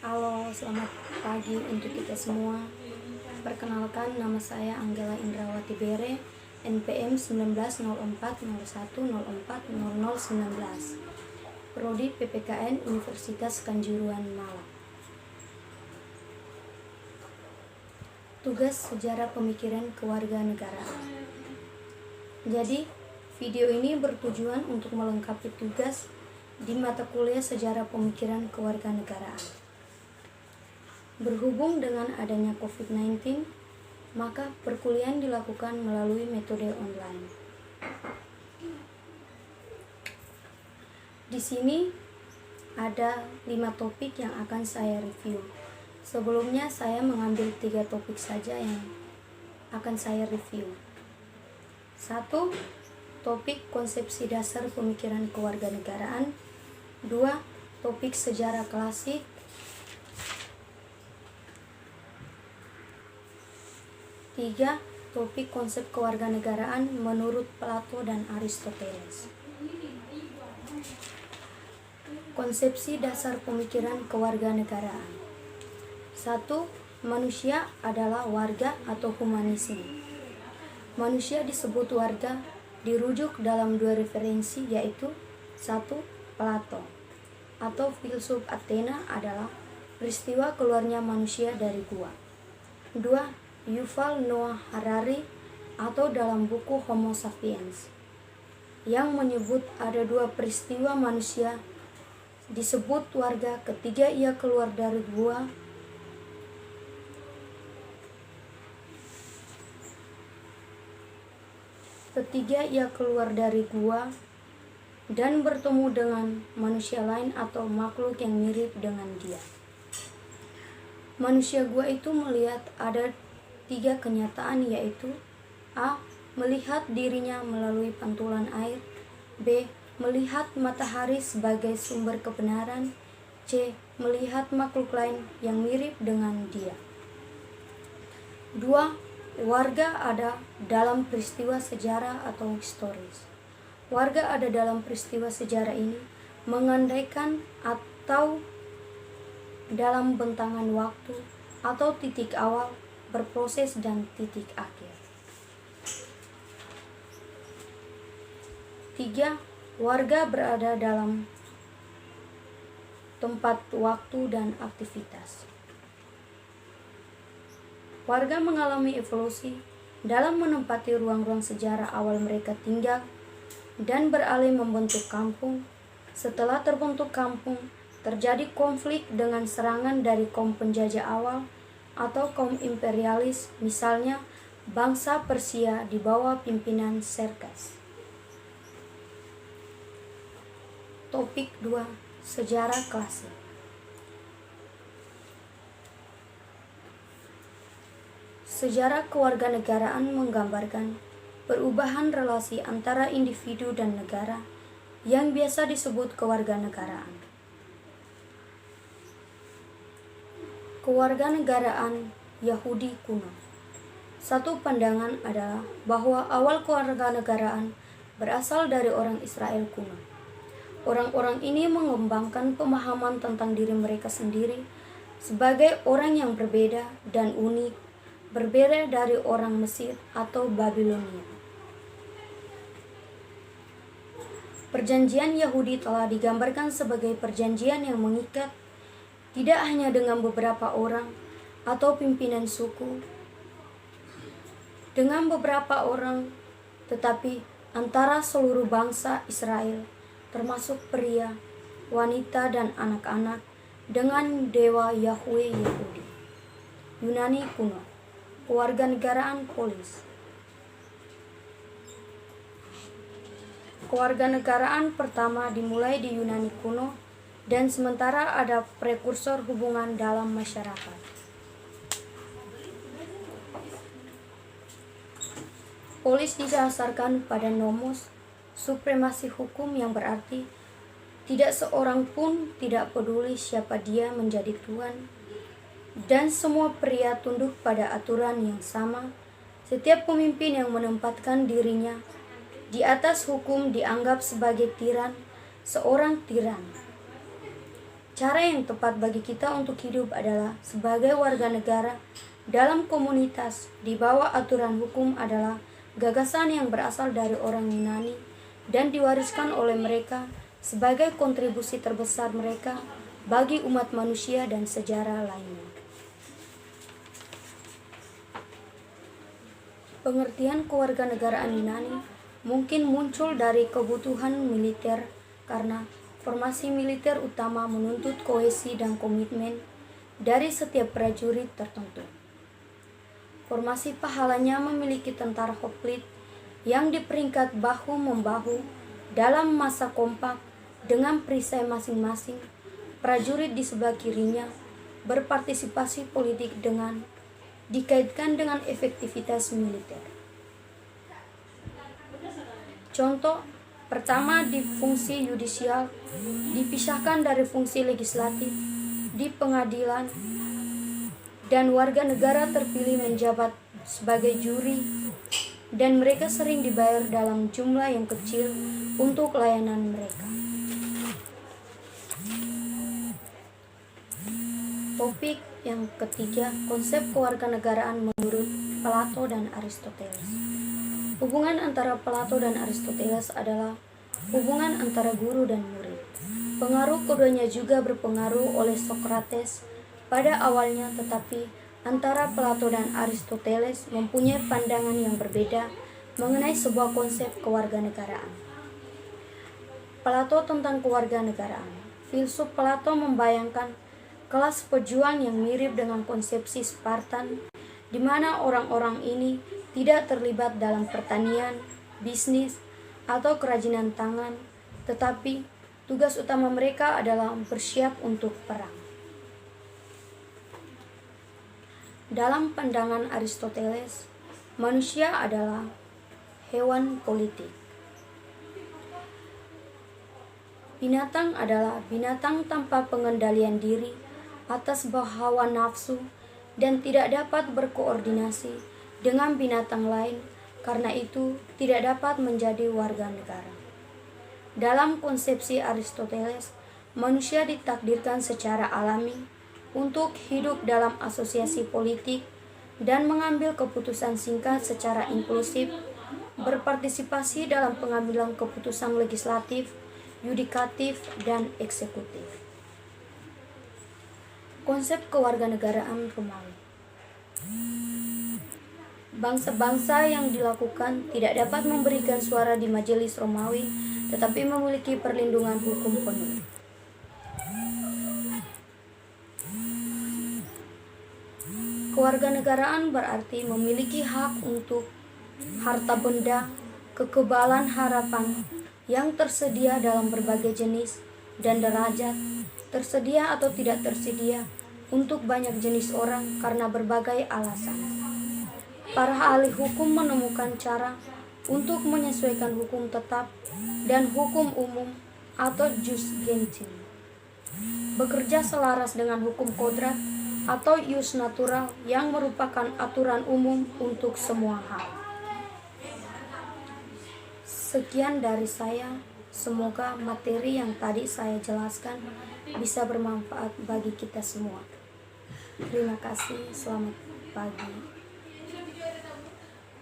Halo, selamat pagi untuk kita semua. Perkenalkan, nama saya Anggela Indrawati Bere, NPM 190401040019, Prodi PPKN Universitas Kanjuruhan Malang. Tugas sejarah pemikiran kewarganegaraan. Jadi, video ini bertujuan untuk melengkapi tugas di mata kuliah sejarah pemikiran kewarganegaraan. Berhubung dengan adanya COVID-19, maka perkuliahan dilakukan melalui metode online. Di sini ada 5 topik yang akan saya review. Sebelumnya saya mengambil 3 topik saja yang akan saya review. 1. Topik konsepsi dasar pemikiran kewarganegaraan. 2. Topik sejarah klasik. 3. Topik konsep kewarganegaraan menurut Plato dan Aristoteles. Konsepsi dasar pemikiran kewarganegaraan. 1. Manusia adalah warga atau humanisme. Manusia disebut warga dirujuk dalam 2 referensi, yaitu 1. Plato atau filsuf Athena adalah peristiwa keluarnya manusia dari gua. 2. Yuval Noah Harari atau dalam buku Homo Sapiens yang menyebut ada 2 peristiwa manusia disebut warga. Ketiga, ia keluar dari gua. Dan bertemu dengan manusia lain atau makhluk yang mirip dengan dia. Manusia gua itu melihat ada 3 kenyataan, yaitu A. Melihat dirinya melalui pantulan air. B. Melihat matahari sebagai sumber kebenaran. C. Melihat makhluk lain yang mirip dengan dia. 2. Warga ada dalam peristiwa sejarah atau historis. Warga ada dalam peristiwa sejarah ini mengandaikan atau dalam bentangan waktu atau titik awal, berproses, dan titik akhir. 3. Warga berada dalam tempat, waktu, dan aktivitas. Warga mengalami evolusi dalam menempati ruang-ruang sejarah awal mereka tinggal dan beralih membentuk kampung. Setelah terbentuk kampung, terjadi konflik dengan serangan dari kaum penjajah awal atau kaum imperialis, misalnya bangsa Persia di bawah pimpinan Xerxes. Topik 2. Sejarah klasik. Sejarah kewarganegaraan menggambarkan perubahan relasi antara individu dan negara yang biasa disebut kewarganegaraan. Kewarganegaraan Yahudi kuno. Satu pandangan adalah bahwa awal kewarganegaraan berasal dari orang Israel kuno. Orang-orang ini mengembangkan pemahaman tentang diri mereka sendiri sebagai orang yang berbeda dan unik, berbeda dari orang Mesir atau Babilonia. Perjanjian Yahudi telah digambarkan sebagai perjanjian yang mengikat tidak hanya dengan beberapa orang atau pimpinan suku, dengan beberapa orang, tetapi antara seluruh bangsa Israel, termasuk pria, wanita, dan anak-anak, dengan dewa Yahweh Yahudi. Yunani kuno. Kewarganegaraan polis. Kewarganegaraan pertama dimulai di Yunani kuno, dan sementara ada prekursor hubungan dalam masyarakat. Polis didasarkan pada nomos, supremasi hukum, yang berarti tidak seorang pun tidak peduli siapa dia menjadi tuan, dan semua pria tunduk pada aturan yang sama. Setiap pemimpin yang menempatkan dirinya di atas hukum dianggap sebagai tiran, seorang tiran. Cara yang tepat bagi kita untuk hidup adalah sebagai warga negara dalam komunitas di bawah aturan hukum adalah gagasan yang berasal dari orang Yunani dan diwariskan oleh mereka sebagai kontribusi terbesar mereka bagi umat manusia dan sejarah lainnya. Pengertian kewarganegaraan Yunani mungkin muncul dari kebutuhan militer karena formasi militer utama menuntut kohesi dan komitmen dari setiap prajurit tertentu. Formasi pahalanya memiliki tentara hoplite yang diperingkat bahu-membahu dalam masa kompak dengan perisai masing-masing. Prajurit di sebelah kirinya berpartisipasi politik dengan dikaitkan dengan efektivitas militer. Contoh pertama, di fungsi yudisial dipisahkan dari fungsi legislatif di pengadilan, dan warga negara terpilih menjabat sebagai juri, dan mereka sering dibayar dalam jumlah yang kecil untuk layanan mereka. Topik yang ketiga, konsep kewarganegaraan menurut Plato dan Aristoteles. Hubungan antara Plato dan Aristoteles adalah hubungan antara guru dan murid. Pengaruh keduanya juga berpengaruh oleh Socrates pada awalnya, tetapi antara Plato dan Aristoteles mempunyai pandangan yang berbeda mengenai sebuah konsep kewarganegaraan. Plato tentang kewarganegaraan. Filsuf Plato membayangkan kelas pejuang yang mirip dengan konsepsi Spartan, di mana orang-orang ini tidak terlibat dalam pertanian, bisnis, atau kerajinan tangan, tetapi tugas utama mereka adalah bersiap untuk perang. Dalam pandangan Aristoteles, manusia adalah hewan politik. Binatang adalah binatang tanpa pengendalian diri atas hawa nafsu dan tidak dapat berkoordinasi dengan binatang lain, karena itu tidak dapat menjadi warga negara. Dalam konsepsi Aristoteles, manusia ditakdirkan secara alami untuk hidup dalam asosiasi politik dan mengambil keputusan singkat secara inklusif, berpartisipasi dalam pengambilan keputusan legislatif, yudikatif, dan eksekutif. Konsep kewarganegaraan Romawi. Bangsa-bangsa yang dilakukan tidak dapat memberikan suara di majelis Romawi, tetapi memiliki perlindungan hukum penuh. Kewarganegaraan berarti memiliki hak untuk harta benda, kekebalan harapan yang tersedia dalam berbagai jenis dan derajat, tersedia atau tidak tersedia untuk banyak jenis orang karena berbagai alasan. Para ahli hukum menemukan cara untuk menyesuaikan hukum tetap dan hukum umum atau jus gentium, bekerja selaras dengan hukum kodrat atau ius natural yang merupakan aturan umum untuk semua hal. Sekian dari saya. Semoga materi yang tadi saya jelaskan bisa bermanfaat bagi kita semua. Terima kasih, selamat pagi.